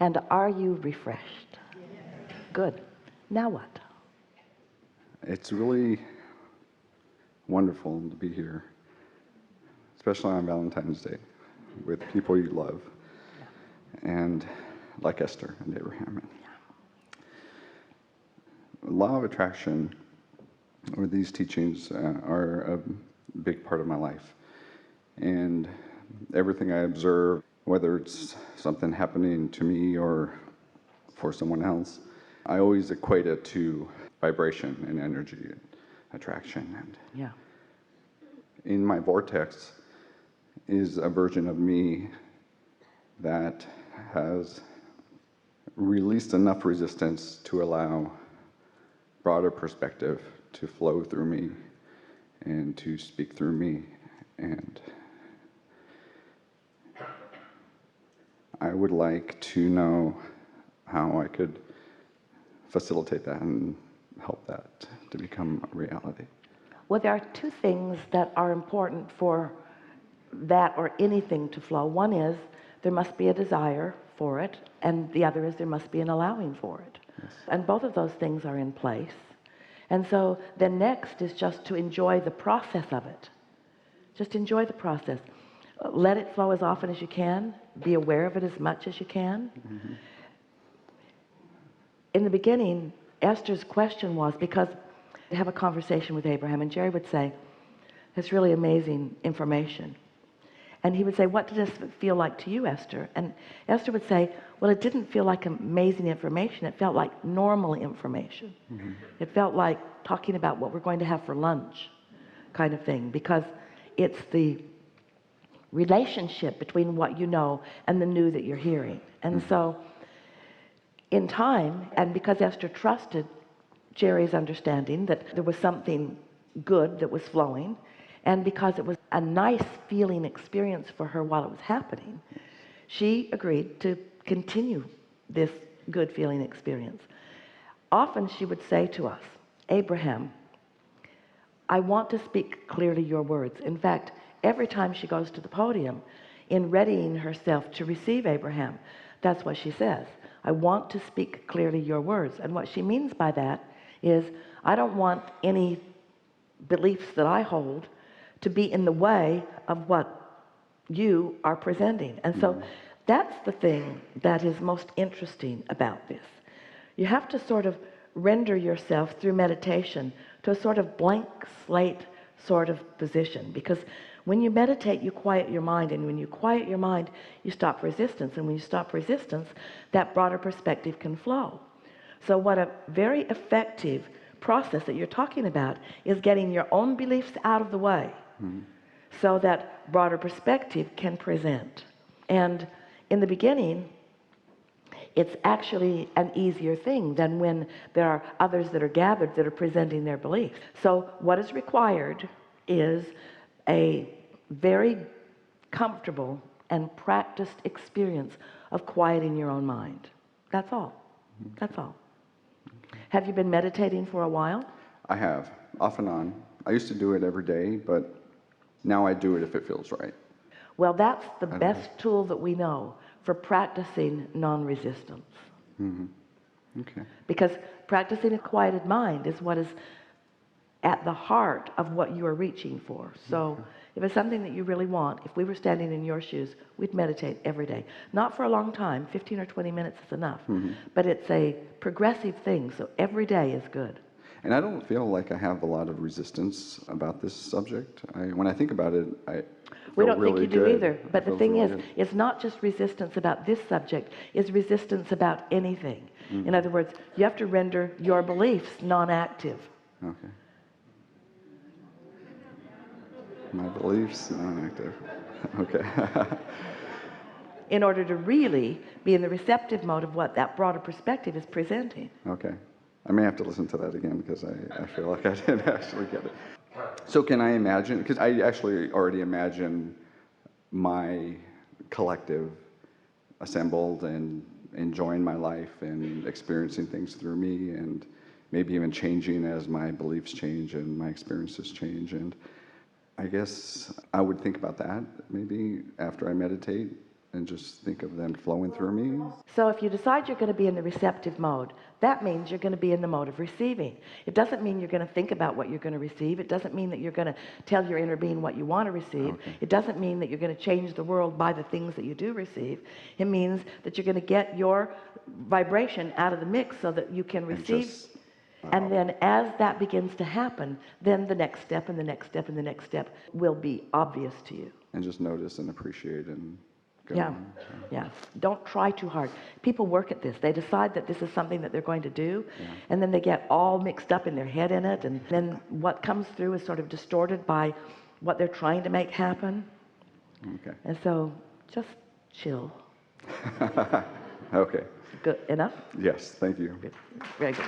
And are you refreshed? Good. Now what? It's really wonderful to be here, especially on Valentine's Day, with people you love, and like Esther and Abraham. Law of attraction, or these teachings, are a big part of my life. And everything I observe, whether it's something happening to me or for someone else, I always equate it to vibration and energy and attraction. And Yeah. in my vortex is a version of me that has released enough resistance to allow broader perspective to flow through me and to speak through me. And I would like to know how I could facilitate that and help that to become a reality. Well, there are two things that are important for that or anything to flow. One is there must be a desire for it, and the other is there must be an allowing for it. Yes. And both of those things are in place. And so the next is just to enjoy the process of it. Just enjoy the process. Let it flow as often as you can. Be aware of it as much as you can. Mm-hmm. In the beginning, Esther's question was, because they have a conversation with Abraham, and Jerry would say, "It's really amazing information." And he would say, "What did this feel like to you, Esther?" And Esther would say, "Well, it didn't feel like amazing information. It felt like normal information. Mm-hmm. It felt like talking about what we're going to have for lunch kind of thing, because it's the relationship between what you know and the new that you're hearing." And so in time, and because Esther trusted Jerry's understanding that there was something good that was flowing, and because it was a nice feeling experience for her while it was happening, she agreed to continue this good feeling experience. Often she would say to us, "Abraham, I want to speak clearly your words." In fact, every time she goes to the podium, in readying herself to receive Abraham, that's what she says. "I want to speak clearly your words." And what she means by that is, I don't want any beliefs that I hold to be in the way of what you are presenting. And so that's the thing that is most interesting about this. You have to sort of render yourself through meditation to a sort of blank slate sort of position, because when you meditate, you quiet your mind, and when you quiet your mind, you stop resistance, and when you stop resistance, that broader perspective can flow. So what a very effective process that you're talking about is getting your own beliefs out of the way, so that broader perspective can present. And in the beginning, it's actually an easier thing than when there are others that are gathered that are presenting their beliefs. So what is required is a very comfortable and practiced experience of quieting your own mind. That's all. That's all. Have you been meditating for a while? I have, off and on. I used to do it every day, but now I do it if it feels right. Well, that's the best tool that we know for practicing non-resistance. Okay. Because practicing a quieted mind is what is at the heart of what you are reaching for. So if it's something that you really want, if we were standing in your shoes, we'd meditate every day. Not for a long time, 15 or 20 minutes is enough. But it's a progressive thing, so every day is good. And I don't feel like I have a lot of resistance about this subject. When I think about it, I We feel don't really think you good. do either. But the Feels thing really is, good. it's not just resistance about this subject, it's resistance about anything. In other words, you have to render your beliefs non-active. Okay. My beliefs, non-active. Okay. In order to really be in the receptive mode of what that broader perspective is presenting. Okay. I may have to listen to that again, because I feel like I didn't actually get it. So can I imagine, because I actually already imagine my collective assembled and enjoying my life and experiencing things through me, and maybe even changing as my beliefs change and my experiences change. And I guess I would think about that maybe after I meditate, and just think of them flowing through me. So if you decide you're going to be in the receptive mode, that means you're going to be in the mode of receiving. It doesn't mean you're going to think about what you're going to receive. It doesn't mean that you're going to tell your inner being what you want to receive. Okay. It doesn't mean that you're going to change the world by the things that you do receive. It means that you're going to get your vibration out of the mix so that you can receive. And then as that begins to happen, then the next step and the next step and the next step will be obvious to you. And just notice and appreciate and go Yeah, on. yeah. Don't try too hard. People work at this. They decide that this is something that they're going to do, and then they get all mixed up in their head in it, and then what comes through is sort of distorted by what they're trying to make happen. Okay. And so just chill. Okay. Good enough? Yes, thank you. Good. Very good.